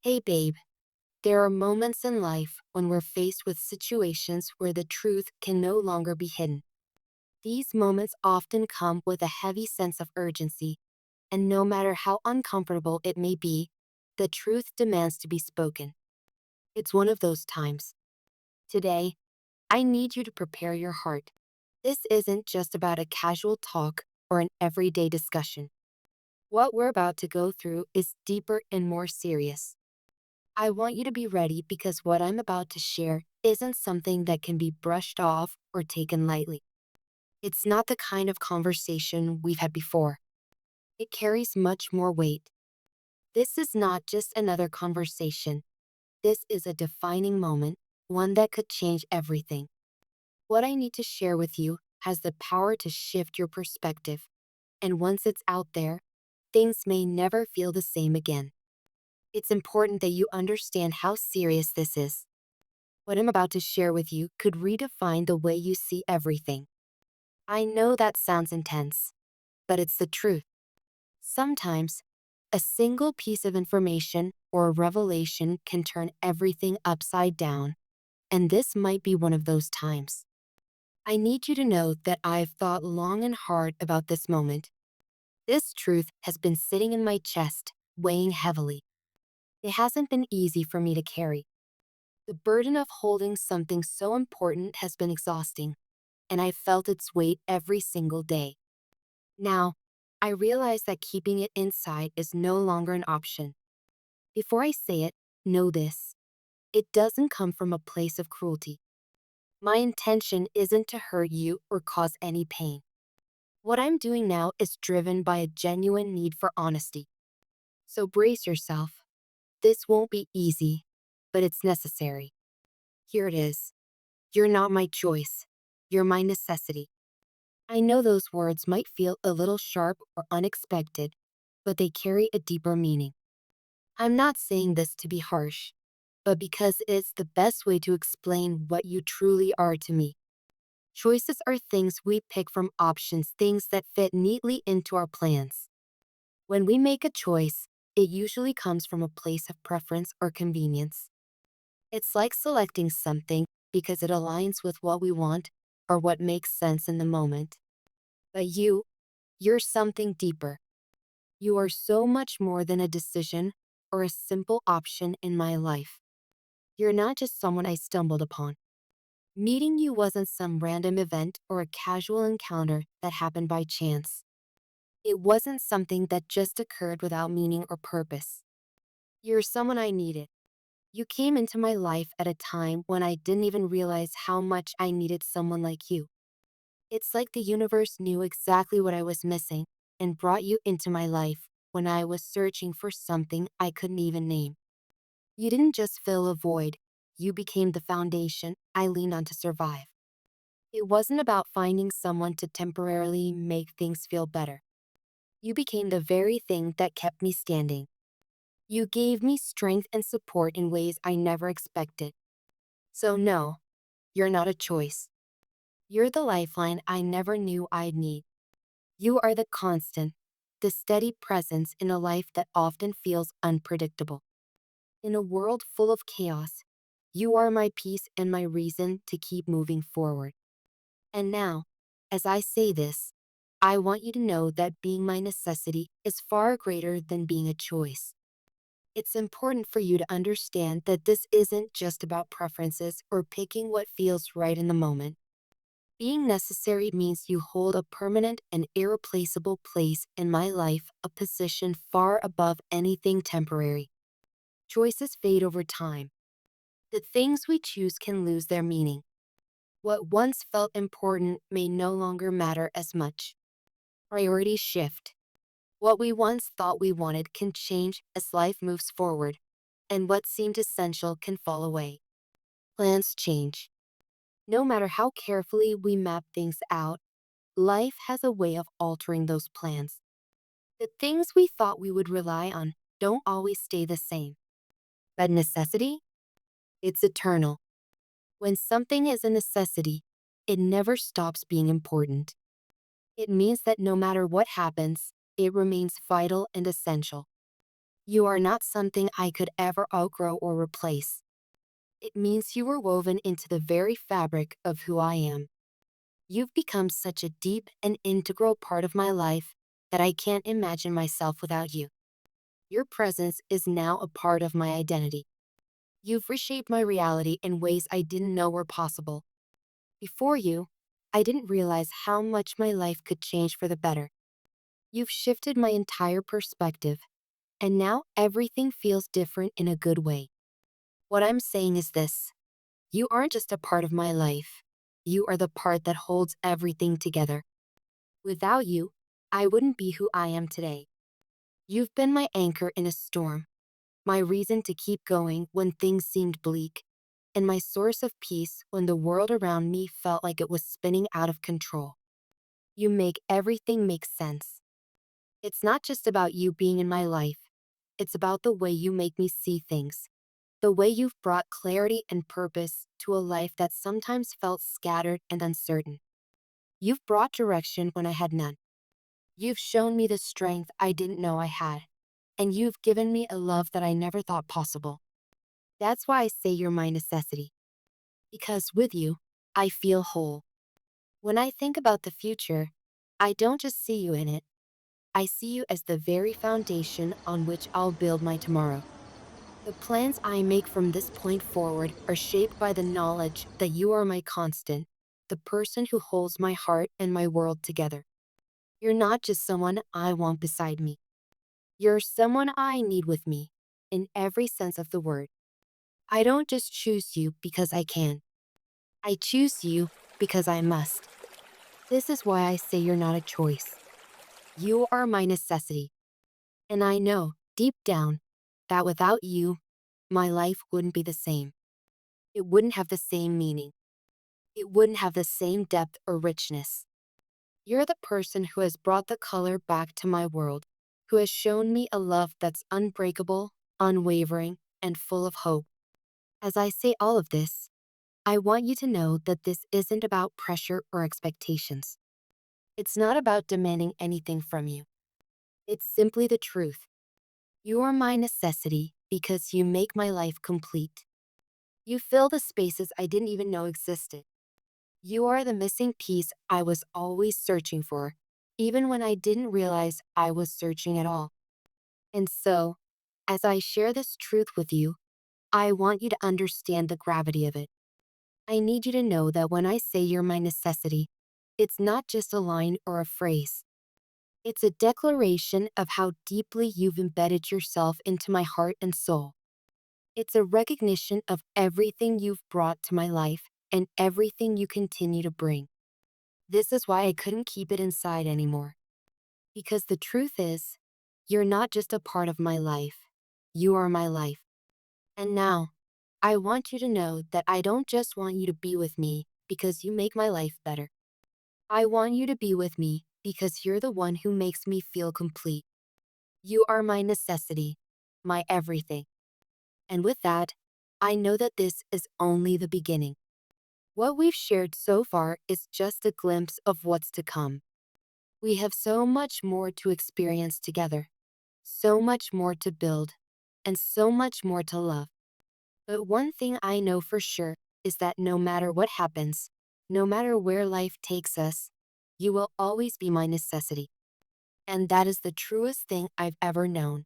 Hey babe, there are moments in life when we're faced with situations where the truth can no longer be hidden. These moments often come with a heavy sense of urgency, and no matter how uncomfortable it may be, the truth demands to be spoken. It's one of those times. Today, I need you to prepare your heart. This isn't just about a casual talk or an everyday discussion. What we're about to go through is deeper and more serious. I want you to be ready because what I'm about to share isn't something that can be brushed off or taken lightly. It's not the kind of conversation we've had before. It carries much more weight. This is not just another conversation. This is a defining moment, one that could change everything. What I need to share with you has the power to shift your perspective, and once it's out there, things may never feel the same again. It's important that you understand how serious this is. What I'm about to share with you could redefine the way you see everything. I know that sounds intense, but it's the truth. Sometimes, a single piece of information or a revelation can turn everything upside down, and this might be one of those times. I need you to know that I've thought long and hard about this moment. This truth has been sitting in my chest, weighing heavily. It hasn't been easy for me to carry. The burden of holding something so important has been exhausting, and I felt its weight every single day. Now, I realize that keeping it inside is no longer an option. Before I say it, know this. It doesn't come from a place of cruelty. My intention isn't to hurt you or cause any pain. What I'm doing now is driven by a genuine need for honesty. So brace yourself. This won't be easy, but it's necessary. Here it is. You're not my choice. You're my necessity. I know those words might feel a little sharp or unexpected, but they carry a deeper meaning. I'm not saying this to be harsh, but because it's the best way to explain what you truly are to me. Choices are things we pick from options, things that fit neatly into our plans. When we make a choice, it usually comes from a place of preference or convenience. It's like selecting something because it aligns with what we want or what makes sense in the moment. But you're something deeper. You are so much more than a decision or a simple option in my life. You're not just someone I stumbled upon. Meeting you wasn't some random event or a casual encounter that happened by chance. It wasn't something that just occurred without meaning or purpose. You're someone I needed. You came into my life at a time when I didn't even realize how much I needed someone like you. It's like the universe knew exactly what I was missing and brought you into my life when I was searching for something I couldn't even name. You didn't just fill a void, you became the foundation I leaned on to survive. It wasn't about finding someone to temporarily make things feel better. You became the very thing that kept me standing. You gave me strength and support in ways I never expected. So, no, you're not a choice. You're the lifeline I never knew I'd need. You are the constant, the steady presence in a life that often feels unpredictable. In a world full of chaos, you are my peace and my reason to keep moving forward. And now, as I say this, I want you to know that being my necessity is far greater than being a choice. It's important for you to understand that this isn't just about preferences or picking what feels right in the moment. Being necessary means you hold a permanent and irreplaceable place in my life, a position far above anything temporary. Choices fade over time. The things we choose can lose their meaning. What once felt important may no longer matter as much. Priorities shift. What we once thought we wanted can change as life moves forward, and what seemed essential can fall away. Plans change. No matter how carefully we map things out, life has a way of altering those plans. The things we thought we would rely on don't always stay the same. But necessity? It's eternal. When something is a necessity, it never stops being important. It means that no matter what happens, it remains vital and essential. You are not something I could ever outgrow or replace. It means you were woven into the very fabric of who I am. You've become such a deep and integral part of my life that I can't imagine myself without you. Your presence is now a part of my identity. You've reshaped my reality in ways I didn't know were possible. Before you, I didn't realize how much my life could change for the better. You've shifted my entire perspective, and now everything feels different in a good way. What I'm saying is this: you aren't just a part of my life, you are the part that holds everything together. Without you, I wouldn't be who I am today. You've been my anchor in a storm, my reason to keep going when things seemed bleak, and my source of peace when the world around me felt like it was spinning out of control. You make everything make sense. It's not just about you being in my life, it's about the way you make me see things, the way you've brought clarity and purpose to a life that sometimes felt scattered and uncertain. You've brought direction when I had none. You've shown me the strength I didn't know I had, and you've given me a love that I never thought possible. That's why I say you're my necessity. Because with you, I feel whole. When I think about the future, I don't just see you in it, I see you as the very foundation on which I'll build my tomorrow. The plans I make from this point forward are shaped by the knowledge that you are my constant, the person who holds my heart and my world together. You're not just someone I want beside me. You're someone I need with me, in every sense of the word. I don't just choose you because I can. I choose you because I must. This is why I say you're not a choice. You are my necessity. And I know, deep down, that without you, my life wouldn't be the same. It wouldn't have the same meaning. It wouldn't have the same depth or richness. You're the person who has brought the color back to my world, who has shown me a love that's unbreakable, unwavering, and full of hope. As I say all of this, I want you to know that this isn't about pressure or expectations. It's not about demanding anything from you. It's simply the truth. You are my necessity because you make my life complete. You fill the spaces I didn't even know existed. You are the missing piece I was always searching for, even when I didn't realize I was searching at all. And so, as I share this truth with you, I want you to understand the gravity of it. I need you to know that when I say you're my necessity, it's not just a line or a phrase. It's a declaration of how deeply you've embedded yourself into my heart and soul. It's a recognition of everything you've brought to my life and everything you continue to bring. This is why I couldn't keep it inside anymore. Because the truth is, you're not just a part of my life. You are my life. And now, I want you to know that I don't just want you to be with me because you make my life better. I want you to be with me because you're the one who makes me feel complete. You are my necessity, my everything. And with that, I know that this is only the beginning. What we've shared so far is just a glimpse of what's to come. We have so much more to experience together, so much more to build, and so much more to love. But one thing I know for sure is that no matter what happens, no matter where life takes us, you will always be my necessity. And that is the truest thing I've ever known.